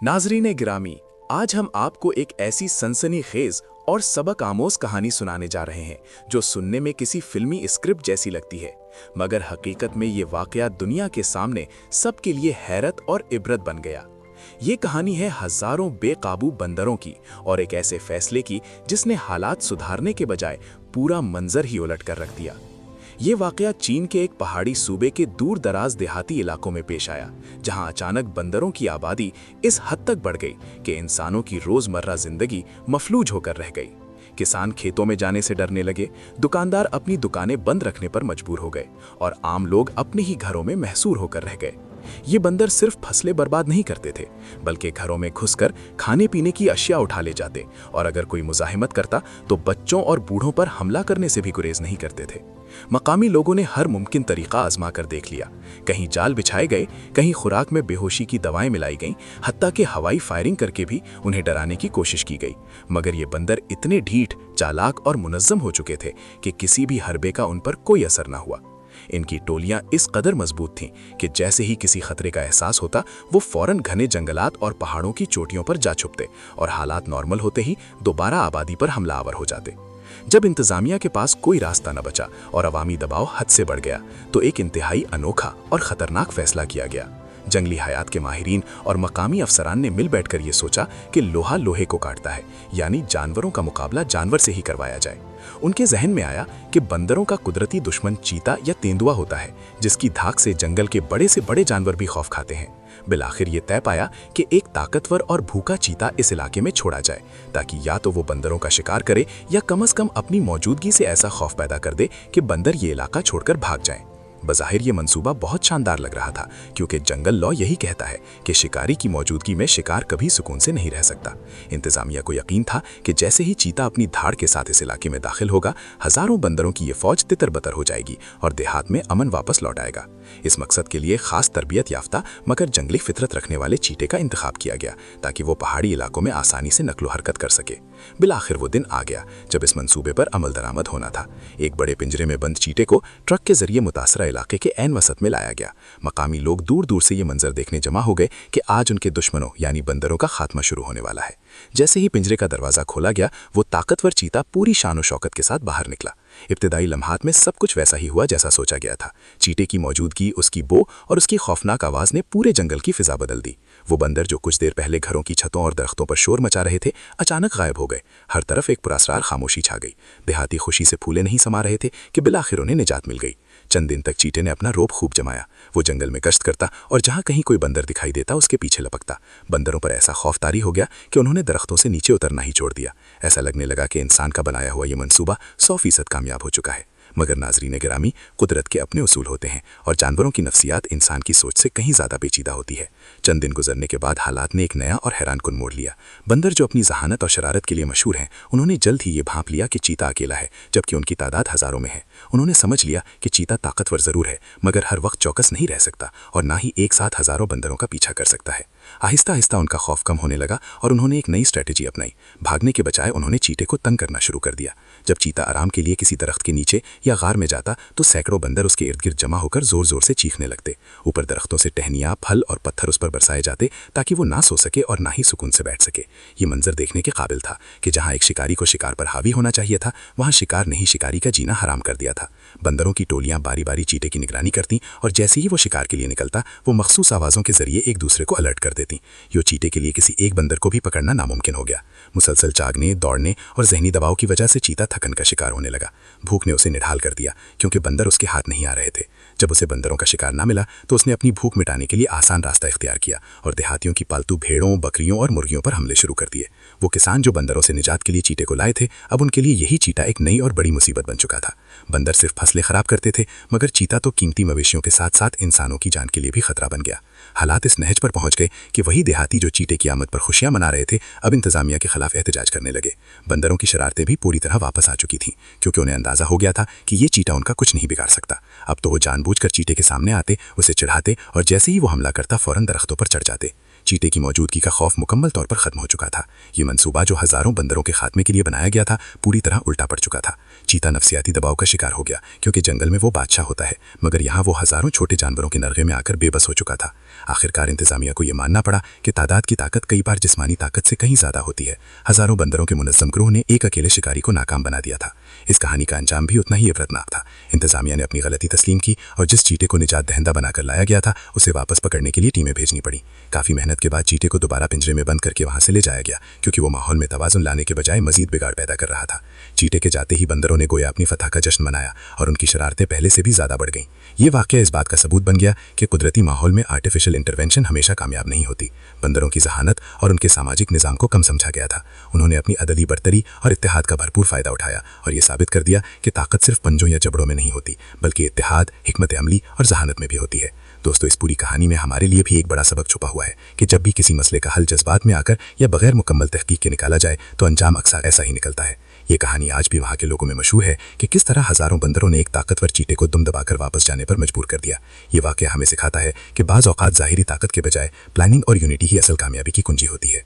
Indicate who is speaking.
Speaker 1: नाजरीन गिरामी, आज हम आपको एक ऐसी सनसनीखेज और सबक आमोज कहानी सुनाने जा रहे हैं जो सुनने में किसी फिल्मी स्क्रिप्ट जैसी लगती है, मगर हकीकत में ये वाकया दुनिया के सामने सबके लिए हैरत और इबरत बन गया। ये कहानी है हजारों बेकाबू बंदरों की और एक ऐसे फैसले की जिसने हालात सुधारने के बजाय पूरा मंजर ही उलट कर रख दिया। ये वाकया चीन के एक पहाड़ी सूबे के दूर दराज देहाती इलाकों में पेश आया, जहां अचानक बंदरों की आबादी इस हद तक बढ़ गई कि इंसानों की रोजमर्रा जिंदगी मफलूज होकर रह गई। किसान खेतों में जाने से डरने लगे, दुकानदार अपनी दुकानें बंद रखने पर मजबूर हो गए और आम लोग अपने ही घरों में महसूर होकर रह गए। ये बंदर सिर्फ फसलें बर्बाद नहीं करते थे, बल्कि घरों में घुसकर खाने पीने की अशिया उठा ले जाते और अगर कोई मुजाहिमत करता तो बच्चों और बूढ़ों पर हमला करने से भी गुरेज नहीं करते थे। मकामी लोगों ने हर मुमकिन तरीका आजमा कर देख लिया। कहीं जाल बिछाए गए, कहीं खुराक में बेहोशी की दवाएं मिलाई गईं, हत्ता कि हवाई फायरिंग करके भी उन्हें डराने की कोशिश की गई। मगर ये बंदर इतने ढीठ, चालाक और मुनज्जम हो चुके थे कि किसी भी हरबे का उन पर कोई असर न हुआ। इनकी टोलियां इस कदर मजबूत थीं कि जैसे ही किसी खतरे का एहसास होता, वो फौरन घने जंगलात और पहाड़ों की चोटियों पर जा छुपते और हालात नॉर्मल होते ही दोबारा आबादी पर हमलावर हो जाते। जब इंतजामिया के पास कोई रास्ता न बचा और अवामी दबाव हद से बढ़ गया, तो एक इंतहाई अनोखा और खतरनाक फैसला किया गया। जंगली हयात के माहिरीन और मकामी अफसरान ने मिल बैठकर ये सोचा कि लोहा लोहे को काटता है, यानी जानवरों का मुकाबला जानवर से ही करवाया जाए। उनके जहन में आया कि बंदरों का कुदरती दुश्मन चीता या तेंदुआ होता है, जिसकी धाक से जंगल के बड़े से बड़े जानवर भी खौफ खाते हैं। बिलाखिर ये तय पाया कि एक ताकतवर और भूखा चीता इस इलाके में छोड़ा जाए, ताकि या तो वो बंदरों का शिकार करे या कम से कम अपनी मौजूदगी से ऐसा खौफ पैदा कर दे कि बंदर ये इलाका छोड़कर भाग जाएं। बज़ाहिर ये मंसूबा बहुत शानदार लग रहा था, क्योंकि जंगल लॉ यही कहता है कि शिकारी की मौजूदगी में शिकार कभी सुकून से नहीं रह सकता। इंतजामिया को यकीन था कि जैसे ही चीता अपनी धाड़ के साथ इस इलाके में दाखिल होगा, हजारों बंदरों की ये फौज तितर बतर हो जाएगी और देहात में अमन वापस लौट आएगा। इस मकसद के लिए खास तरबियत याफ्ता मगर जंगली फितरत रखने वाले चीटे का इंतखाब किया गया, ताकि वो पहाड़ी इलाकों में आसानी से नकलो हरकत कर सके। बिलाखिर वो दिन आ गया जब इस मंसूबे पर अमल दरामद होना था। एक बड़े पिंजरे में बंद चीटे को ट्रक के जरिए मुतासरा इलाके के ऐन वसत में लाया गया। मकामी लोग दूर दूर से ये मंजर देखने जमा हो गए कि आज उनके दुश्मनों यानी बंदरों का खात्मा शुरू होने वाला है। जैसे ही पिंजरे का दरवाजा खोला गया, वो ताकतवर चीता पूरी शान व शौकत के साथ बाहर निकला। इब्तिदाई लम्हात में सब कुछ वैसा ही हुआ जैसा सोचा गया था। चीटे की मौजूदगी, उसकी बो और उसकी खौफनाक आवाज ने पूरे जंगल की फिजा बदल दी। वो बंदर जो कुछ देर पहले घरों की छतों और दरख्तों पर शोर मचा रहे थे, अचानक गायब हो गए। हर तरफ एक पुरस्कार खामोशी छा गई। देहाती खुशी से फूले नहीं समा रहे थे कि बिलाखिर उन्हें निजात मिल गई। चंद दिन तक चीटे ने अपना रोब खूब जमाया। वो जंगल में गश्त करता और जहां कहीं कोई बंदर दिखाई देता उसके पीछे लपकता। बंदरों पर ऐसा खौफ तारी हो गया कि उन्होंने दरख्तों से नीचे उतरना ही छोड़ दिया। ऐसा लगने लगा कि इंसान का बनाया हुआ ये मंसूबा 100% कामयाब हो चुका है। मगर नाजरीन गिरामी, कुदरत के अपने उसूल होते हैं और जानवरों की नफ्सियात इंसान की सोच से कहीं ज़्यादा पेचीदा होती है। चंद दिन गुजरने के बाद हालात ने एक नया और हैरानकुन मोड़ लिया। बंदर जो अपनी जहानत और शरारत के लिए मशहूर हैं, उन्होंने जल्द ही ये भांप लिया कि चीता अकेला है, जबकि उनकी तादाद हज़ारों में है। उन्होंने समझ लिया कि चीता ताकतवर ज़रूर है, मगर हर वक्त चौकस नहीं रह सकता और ना ही एक साथ हज़ारों बंदरों का पीछा कर सकता है। आहिस्ता आहिस्ता उनका खौफ कम होने लगा और उन्होंने एक नई स्ट्रेटजी अपनाई। भागने के बजाय उन्होंने चीटे को तंग करना शुरू कर दिया। जब चीता आराम के लिए किसी दरख्त के नीचे या गार में जाता, तो सैकड़ों बंदर उसके इर्द गिर्द जमा होकर जोर जोर से चीखने लगते। ऊपर दरख्तों से टहनियाँ, फल और पत्थर उस पर बरसाए जाते, ताकि वो ना सो सके और ना ही सुकून से बैठ सके। ये मंजर देखने के काबिल था कि जहाँ एक शिकारी को शिकार पर हावी होना चाहिए था, वहाँ शिकार ने ही शिकारी का जीना हराम कर दिया था। बंदरों की टोलियां बारी बारी चीटे की निगरानी करती और जैसे ही वो शिकार के लिए निकलता, वो मखसूस आवाज़ों के जरिए एक दूसरे को अलर्ट कर देती। यो चीटे के लिए किसी एक बंदर को भी पकड़ना नामुमकिन हो गया। मुसलसल जागने, दौड़ने और जहनी दबाव की वजह से चीता थकन का शिकार होने लगा। भूख ने उसे निढाल कर दिया, क्योंकि बंदर उसके हाथ नहीं आ रहे थे। जब उसे बंदरों का शिकार ना मिला, तो उसने अपनी भूख मिटाने के लिए आसान रास्ता इख्तियार किया और देहातियों की पालतू भेड़ों, बकरियों और मुर्गियों पर हमले शुरू कर दिए। वो किसान जो बंदरों से निजात के लिए चीटे को लाए थे, अब उनके लिए यही चीटा एक नई और बड़ी मुसीबत बन चुका था। बंदर सिर्फ फसलें खराब करते थे, मगर चीता तो कीमती मवेशियों के साथ साथ इंसानों की जान के लिए भी खतरा बन गया। हालात इस नहज पर पहुंच गए कि वही देहाती जो चीटे की आमद पर खुशियां मना रहे थे, अब इंतजामिया के खिलाफ एहतजाज करने लगे। बंदरों की शरारतें भी पूरी तरह वापस आ चुकी थीं, क्योंकि उन्हें अंदाजा हो गया था कि ये चीटा उनका कुछ नहीं बिगाड़ सकता। अब तो वो जानबूझकर चीटे के सामने आते, उसे चिढ़ाते और जैसे ही वो हमला करता, फौरन दरख्तों पर चढ़ जाते। चीते की मौजूदगी का खौफ मुकम्मल तौर पर खत्म हो चुका था। ये मंसूबा जो हजारों बंदरों के खात्मे के लिए बनाया गया था, पूरी तरह उल्टा पड़ चुका था। चीता नफसियाती दबाव का शिकार हो गया, क्योंकि जंगल में वो बादशाह होता है, मगर यहाँ वो हजारों छोटे जानवरों के नरगे में आकर बेबस हो चुका था। आखिरकार इंतजामिया को यह मानना पड़ा कि तादाद की ताकत कई बार जिस्मानी ताकत से कहीं ज्यादा होती है। हजारों बंदरों के मुनज़्ज़म ग्रोह ने एक अकेले शिकारी को नाकाम बना दिया था। इस कहानी का अंजाम भी उतना ही इबरतनाक था। इंतजामिया ने अपनी गलती तस्लीम की और जिस चीते को निजात दहिंदा बनाकर लाया गया था उसे वापस पकड़ने के लिए टीमें भेजनी पड़ी। काफी मेहनत के बाद चीते को दोबारा पिंजरे में बंद करके वहां से ले जाया गया, क्योंकि वो माहौल में तवाज़ुन लाने के बजाय मजीद बिगाड़ पैदा कर रहा था। चीते के जाते ही बंदरों ने गोया अपनी फतह का जश्न मनाया और उनकी शरारतें पहले से भी ज्यादा बढ़ गईं। ये वाकया इस बात का सबूत बन गया कि कुदरती माहौल में आर्टिफिशियल इंटरवेंशन हमेशा कामयाब नहीं होती। बंदरों की जहानत और उनके सामाजिक निज़ाम को कम समझा गया था। उन्होंने अपनी अददी बरतरी और इत्तेहाद का भरपूर फायदा उठाया और ये साबित कर दिया कि ताकत सिर्फ पंजों या जबड़ों में नहीं होती, बल्कि इत्तेहाद, हिकमत अमली और जहानत में भी होती है। दोस्तों, इस पूरी कहानी में हमारे लिए भी एक बड़ा सबक छुपा हुआ है कि जब भी किसी मसले का हल जज्बात में आकर या बगैर मुकम्मल तहकीक के निकाला जाए तो अंजाम अक्सर ऐसा ही निकलता है। ये कहानी आज भी वहाँ के लोगों में मशहूर है कि किस तरह हजारों बंदरों ने एक ताकतवर चीते को दुम दबाकर वापस जाने पर मजबूर कर दिया। ये वाकया हमें सिखाता है कि बाज़ औक़ात ज़ाहिरी ताकत के बजाय प्लानिंग और यूनिटी ही असल कामयाबी की कुंजी होती है।